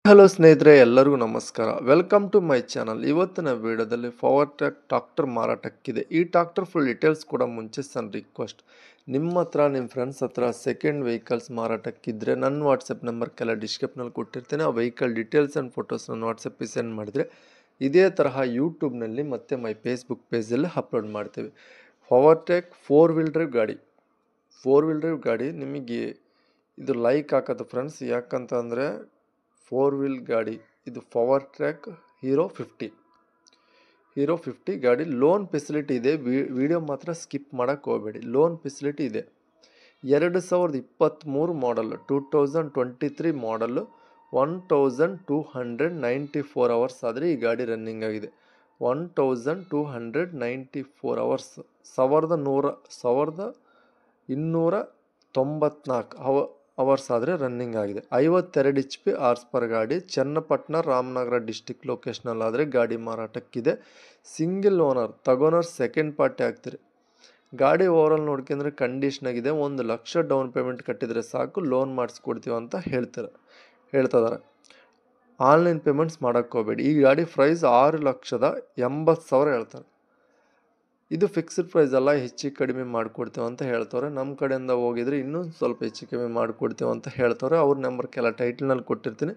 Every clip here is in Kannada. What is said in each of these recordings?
ಹಲೋ ಸ್ನೇಹಿತರೆ, ಎಲ್ಲರಿಗೂ ನಮಸ್ಕಾರ. Welcome to my channel. ಇವತ್ತಿನ ವಿಡಿಯೋದಲ್ಲಿ ಪವರ್ ಟ್ರ್ಯಾಕ್ ಟ್ರಾಕ್ಟರ್ ಮಾರಾಟಕ್ಕಿದೆ. ಈ ಟ್ರಾಕ್ಟರ್ ಫುಲ್ ಡೀಟೇಲ್ಸ್ ಕೂಡ ಮುಂಚೆ ಸಣ್ಣ ರಿಕ್ವೆಸ್ಟ್. ನಿಮ್ಮ ಹತ್ರ ನಿಮ್ಮ ಫ್ರೆಂಡ್ಸ್ ಹತ್ರ ಸೆಕೆಂಡ್ ವೆಹಿಕಲ್ಸ್ ಮಾರಾಟಕ್ಕಿದ್ರೆ ನನ್ನ ವಾಟ್ಸಪ್ ನಂಬರ್ ಕೆಲ ಡಿಸ್ಕ್ರಿಪ್ಷನಲ್ಲಿ ಕೊಟ್ಟಿರ್ತೀನಿ. ಆ ವೆಹಿಕಲ್ ಡೀಟೇಲ್ಸ್ ಆ್ಯಂಡ್ ಫೋಟೋಸ್ ನನ್ನ ವಾಟ್ಸಪ್ಪಿಗೆ ಸೆಂಡ್ ಮಾಡಿದರೆ ಇದೇ ತರಹ ಯೂಟ್ಯೂಬ್ನಲ್ಲಿ ಮತ್ತು ಮೈ ಫೇಸ್ಬುಕ್ ಪೇಜಲ್ಲಿ ಅಪ್ಲೋಡ್ ಮಾಡ್ತೀವಿ. Power track four wheel drive ಗಾಡಿ ನಿಮಗೆ ಇದು ಲೈಕ್ ಹಾಕೋದು ಫ್ರೆಂಡ್ಸ್. ಯಾಕಂತಂದರೆ ಫೋರ್ ವೀಲ್ ಗಾಡಿ ಇದು ಪವರ್ ಟ್ರ್ಯಾಕ್ ಹೀರೋ 50 ಗಾಡಿ ಲೋನ್ ಫೆಸಿಲಿಟಿ ಇದೆ. ವಿಡಿಯೋ ಮಾತ್ರ ಸ್ಕಿಪ್ ಮಾಡೋಕ್ಕೆ ಹೋಗಬೇಡಿ. ಲೋನ್ ಫೆಸಿಲಿಟಿ ಇದೆ. 2023 ಮಾಡಲ್ 2023 ಮಾಡಲ್ಲು 1294 ಅವರ್ಸ್ ಆದರೆ ಈ ಗಾಡಿ ರನ್ನಿಂಗ್ ಆಗಿದೆ. 1294 ಅವರ್ಸ್ 1294 ಅವರ್ಸ್ ಆದರೆ ರನ್ನಿಂಗ್ ಆಗಿದೆ. 52 HP ಹಾರ್ಸ್ ಪರ್ ಗಾಡಿ. ಚನ್ನಪಟ್ಟಣ ರಾಮನಗರ ಡಿಸ್ಟಿಕ್ ಲೊಕೇಶನಲ್ಲಾದರೆ ಗಾಡಿ ಮಾರಾಟಕ್ಕಿದೆ. ಸಿಂಗಲ್ ಓನರ್, ತಗೋನರ್ ಸೆಕೆಂಡ್ ಪಾರ್ಟಿ ಆಗ್ತೀರಿ. ಗಾಡಿ ಓವರಾಲ್ ನೋಡ್ಕೊಂಡ್ರೆ ಕಂಡೀಷನಾಗಿದೆ. 1 ಲಕ್ಷ ಡೌನ್ ಪೇಮೆಂಟ್ ಕಟ್ಟಿದರೆ ಸಾಕು, ಲೋನ್ ಮಾಡಿಸ್ಕೊಡ್ತೀವಿ ಅಂತ ಹೇಳ್ತಿದ್ದಾರೆ. ಆನ್ಲೈನ್ ಪೇಮೆಂಟ್ಸ್ ಮಾಡೋಕ್ಕೆ ಹೋಗಬೇಡಿ. ಈ ಗಾಡಿ ಪ್ರೈಸ್ 6,80,000 ಹೇಳ್ತಾರೆ. ಇದು ಫಿಕ್ಸ್ಡ್ ಪ್ರೈಸ್ ಅಲ್ಲ, ಹೆಚ್ಚು ಕಡಿಮೆ ಮಾಡಿಕೊಡ್ತೀವಿ ಅಂತ ಹೇಳ್ತಾರೆ. ನಮ್ಮ ಕಡೆಯಿಂದ ಹೋಗಿದ್ರೆ ಇನ್ನೂ ಸ್ವಲ್ಪ ಹೆಚ್ಚು ಕಡಿಮೆ ಮಾಡಿಕೊಡ್ತೀವಿ ಅಂತ ಹೇಳ್ತಾರೆ. ಅವ್ರ ನಂಬರ್ ಕೆಲ ಟೈಟಲ್ನಲ್ಲಿ ಕೊಟ್ಟಿರ್ತೀನಿ,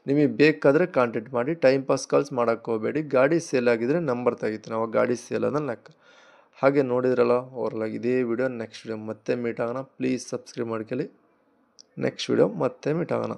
ನಿಮಗೆ ಬೇಕಾದರೆ ಕಾಂಟ್ಯಾಕ್ಟ್ ಮಾಡಿ. ಟೈಮ್ ಪಾಸ್ ಕಾಲ್ಸ್ ಮಾಡೋಕ್ಕೆ ಹೋಗಬೇಡಿ. ಗಾಡಿ ಸೇಲ್ ಆಗಿದ್ರೆ ನಂಬರ್ ತೆಗಿತೀನಿ, ಅವಾಗ ಗಾಡಿ ಸೇಲ್ ಅದನ್ನು ಲೆಕ್ಕ. ಹಾಗೆ ನೋಡಿದ್ರಲ್ಲ ಓವರ್ಲಾಗಿ ಇದೇ ವಿಡಿಯೋ. ನೆಕ್ಸ್ಟ್ ವಿಡಿಯೋ ಮತ್ತೆ ಮೀಟ್ ಆಗೋಣ. ಪ್ಲೀಸ್ ಸಬ್ಸ್ಕ್ರೈಬ್ ಮಾಡ್ಕೊಳ್ಳಿ. ನೆಕ್ಸ್ಟ್ ವಿಡಿಯೋ ಮತ್ತೆ ಮೀಟ್ ಆಗೋಣ.